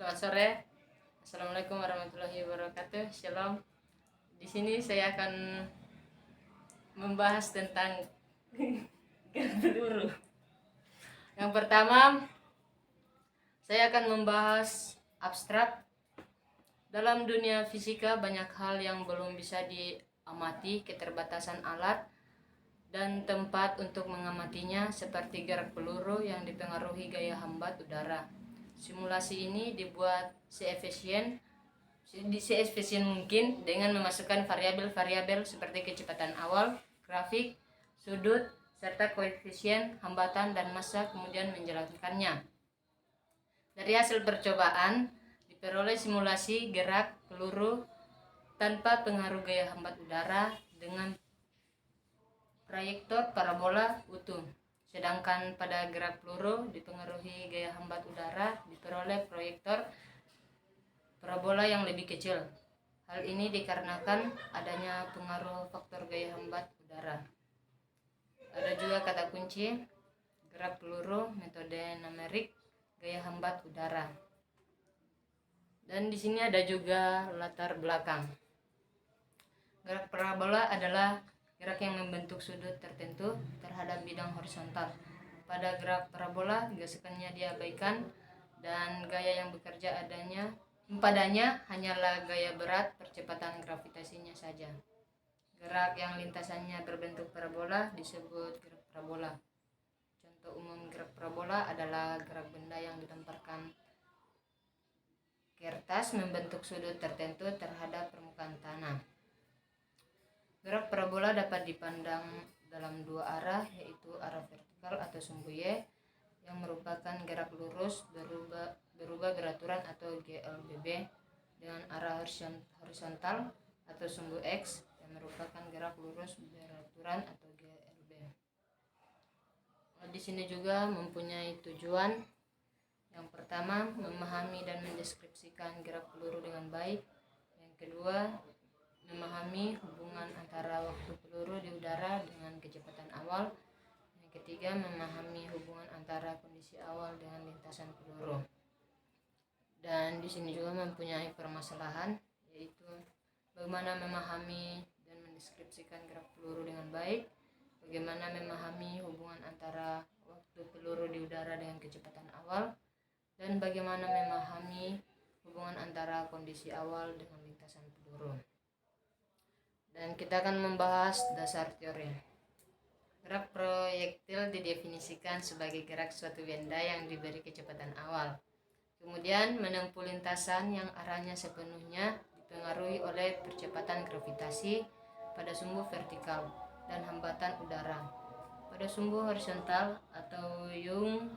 Selamat sore. Assalamualaikum warahmatullahi wabarakatuh. Shalom. Di sini saya akan membahas tentang peluru. Yang pertama, saya akan membahas abstrak. Dalam dunia fisika banyak hal yang belum bisa diamati, keterbatasan alat dan tempat untuk mengamatinya seperti gerak peluru yang dipengaruhi gaya hambat udara. Simulasi ini dibuat seefisien mungkin dengan memasukkan variabel-variabel seperti kecepatan awal, grafik, sudut, serta koefisien hambatan dan massa, kemudian menjalankannya. Dari hasil percobaan diperoleh simulasi gerak peluru tanpa pengaruh gaya hambat udara dengan proyektor parabola utuh. Sedangkan pada gerak peluru dipengaruhi gaya hambat udara diperoleh proyektor parabola yang lebih kecil. Hal ini dikarenakan adanya pengaruh faktor gaya hambat udara. Ada juga kata kunci gerak peluru, metode numerik, gaya hambat udara. Dan di sini ada juga latar belakang. Gerak parabola adalah gerak yang membentuk sudut tertentu terhadap bidang horizontal. Pada gerak parabola, gesekannya diabaikan dan gaya yang bekerja padanya hanyalah gaya berat percepatan gravitasinya saja. Gerak yang lintasannya berbentuk parabola disebut gerak parabola. Contoh umum gerak parabola adalah gerak benda yang dilemparkan kertas membentuk sudut tertentu terhadap permukaan tanah. Gerak parabola dapat dipandang dalam dua arah, yaitu arah vertikal atau sumbu Y yang merupakan gerak lurus berubah beraturan atau GLBB, dengan arah horizontal atau sumbu X yang merupakan gerak lurus beraturan atau GLB. Di sini juga mempunyai tujuan. Yang pertama, memahami dan mendeskripsikan gerak peluru dengan baik. Yang kedua, memahami hubungan antara waktu peluru di udara dengan kecepatan awal. Yang ketiga, memahami hubungan antara kondisi awal dengan lintasan peluru. Dan di sini juga mempunyai permasalahan, yaitu bagaimana memahami dan mendeskripsikan gerak peluru dengan baik, bagaimana memahami hubungan antara waktu peluru di udara dengan kecepatan awal, dan bagaimana memahami hubungan antara kondisi awal dengan lintasan peluru. Dan kita akan membahas dasar teori. Gerak proyektil didefinisikan sebagai gerak suatu benda yang diberi kecepatan awal, kemudian menempuh lintasan yang arahnya sepenuhnya dipengaruhi oleh percepatan gravitasi pada sumbu vertikal dan hambatan udara. Pada sumbu horizontal atau Young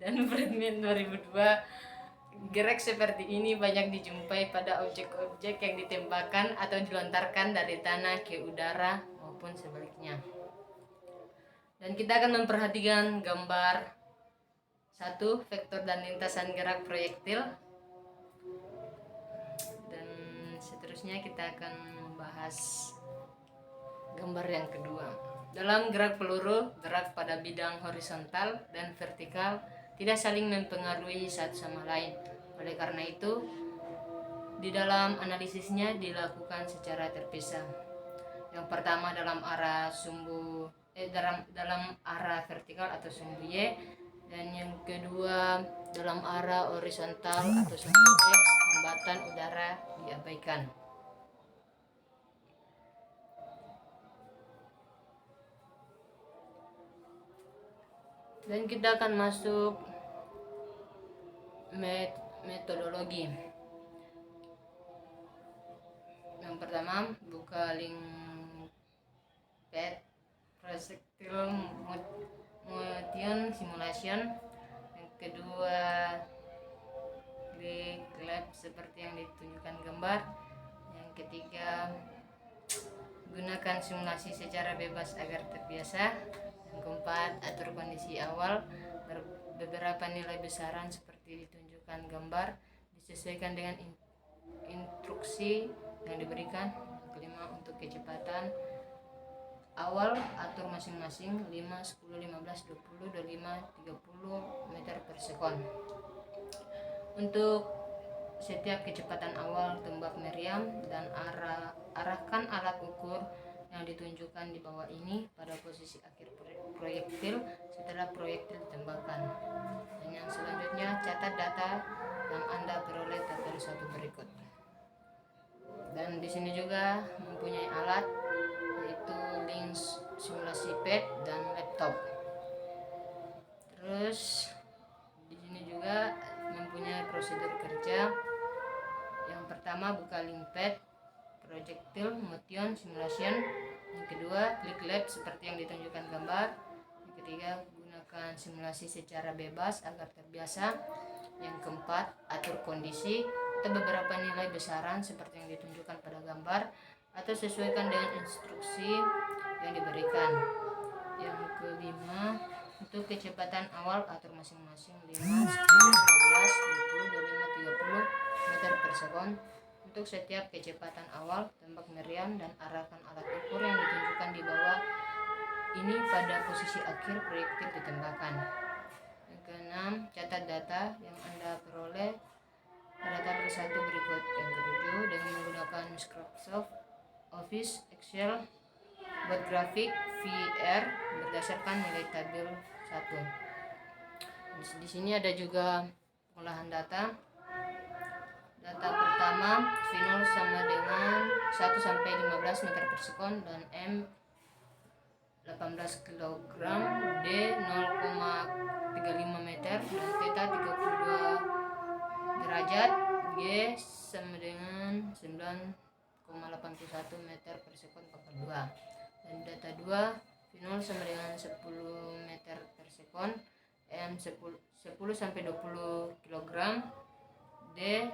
dan Friedman 2002, gerak seperti ini banyak dijumpai pada objek-objek yang ditembakkan atau dilontarkan dari tanah ke udara maupun sebaliknya. Dan kita akan memperhatikan gambar 1, vektor dan lintasan gerak proyektil. Dan seterusnya kita akan membahas gambar yang kedua. Dalam gerak peluru, gerak pada bidang horizontal dan vertikal tidak saling mempengaruhi satu sama lain. Oleh karena itu, di dalam analisisnya dilakukan secara terpisah. Yang pertama dalam arah vertikal atau sumbu Y, dan yang kedua dalam arah horizontal atau sumbu X, hambatan udara diabaikan. Dan kita akan masuk metodologi. Yang pertama, buka link PET projectile motion simulation. Yang kedua, klik lab seperti yang ditunjukkan gambar. Yang ketiga, gunakan simulasi secara bebas agar terbiasa. Yang keempat, atur kondisi awal. Beberapa nilai besaran seperti ditunjukkan gambar disesuaikan dengan instruksi yang diberikan. Yang kelima, untuk kecepatan awal atur masing-masing 5, 10, 15, 20, 25, 30 meter per sekon. Untuk setiap kecepatan awal tembak meriam dan arahkan alat ukur yang ditunjukkan di bawah ini pada posisi akhir proyektil setelah proyektil ditembakkan. Dan yang selanjutnya, catat data yang Anda peroleh tabel 1 berikut. Dan di sini juga mempunyai alat, yaitu link simulasi pad dan laptop. Terus di sini juga mempunyai prosedur kerja. Yang pertama, buka link pad projectile motion simulation. Yang kedua, klik lab seperti yang ditunjukkan gambar. Yang ketiga, gunakan simulasi secara bebas agar terbiasa. Yang keempat, atur kondisi atau beberapa nilai besaran seperti yang ditunjukkan pada gambar atau sesuaikan dengan instruksi yang diberikan. Yang kelima, untuk kecepatan awal atur masing-masing 5, 10, 15, 20, 25, 30 meter per sekon. Untuk setiap kecepatan awal tembak meriam dan arahkan alat ukur yang ditunjukkan di bawah ini pada posisi akhir proyektil ditembakkan. Yang keenam, catat data yang Anda peroleh pada tabel 1 berikut. Yang ketujuh, dengan menggunakan Microsoft Office, Excel, buat grafik VR berdasarkan nilai tabel 1. Di sini ada juga pengolahan data. Data pertama, V0 sama dengan 1 sampai 15 meter per sekon dan M 18 kg, D 0,35 meter dan theta 32 derajat, G sama dengan 9,81 meter per sekon pangkat 2. Dan data 2, V0 sama dengan 10 meter per sekon, M 10 sampai 20 kg, D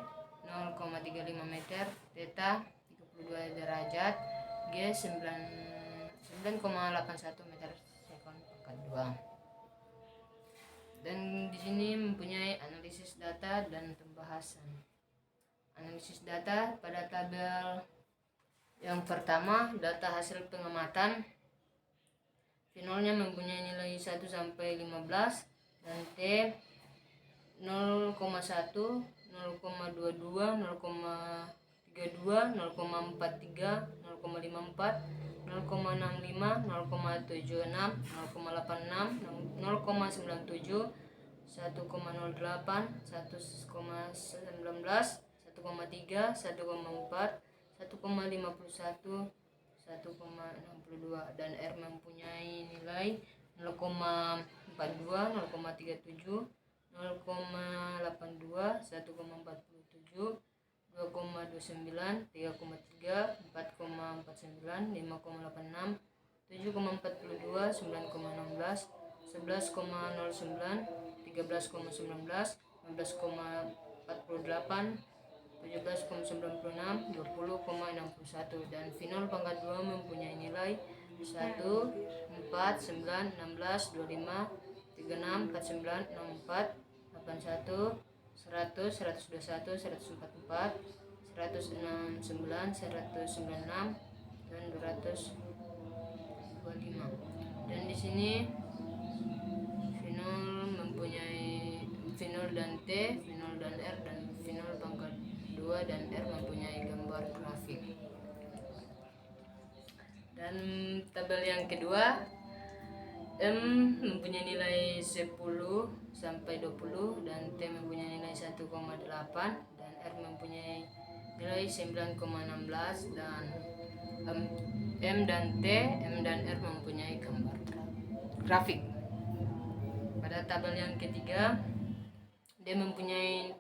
0,35 meter, theta 32 derajat, G 9,81 meter sekon pangkat 2. Dan di sini mempunyai analisis data dan pembahasan. Analisis data pada tabel yang pertama, data hasil pengamatan. V0-nya mempunyai nilai 1 sampai 15 dan T 0,1, 0,22, 0,32, 0,43, 0,54, 0,55, 0,65, 0,76, 0,86, 0,97, 1,08, 1,19, 1,3, 1,4, 1,51, 1,62 dan R mempunyai nilai 0,42, 0,37, 0,82, 1,47, 2,29, 3,3, 4,49, 5,86, 7,42, 9,16, 11,09, 13,19, 15,48, 17,96, 20,61 dan V0 pangkat 2 mempunyai nilai 1, 4, 9, 16, 25, 36, 49, 64, 81, 100, 121, 144, 169, 196 dan 225. Dan di sini V0 mempunyai V0 dan T, V0 dan R dan V0 pangkat 2 dan R mempunyai gambar grafik. Dan tabel yang kedua, M mempunyai nilai 10 sampai 20 dan T mempunyai nilai 1,8 dan R mempunyai nilai 9,16 dan M dan T, M dan R mempunyai gambar grafik. Pada tabel yang ketiga, D mempunyai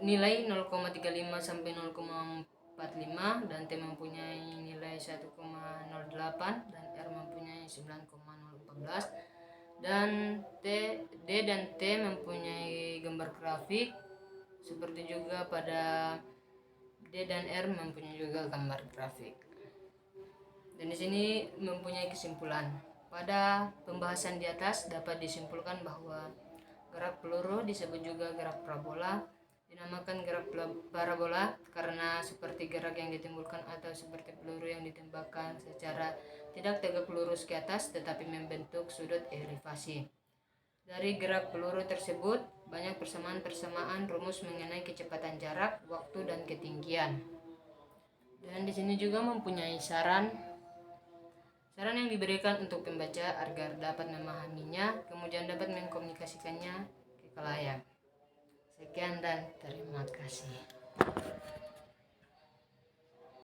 nilai 0,35 sampai 0,45 dan T mempunyai nilai 1,08 dan R mempunyai 9,014 dan D dan T mempunyai gambar grafik, seperti juga pada D dan R mempunyai juga gambar grafik. Dan di sini mempunyai kesimpulan. Pada pembahasan di atas dapat disimpulkan bahwa gerak peluru disebut juga gerak parabola. Dinamakan gerak parabola karena seperti gerak yang ditimbulkan atau seperti peluru yang ditembakkan secara tidak tegak lurus ke atas tetapi membentuk sudut elevasi. Dari gerak peluru tersebut, banyak persamaan-persamaan rumus mengenai kecepatan jarak, waktu, dan ketinggian. Dan di sini juga mempunyai saran yang diberikan untuk pembaca agar dapat memahaminya, kemudian dapat mengkomunikasikannya ke khalayak. Sekian dan terima kasih.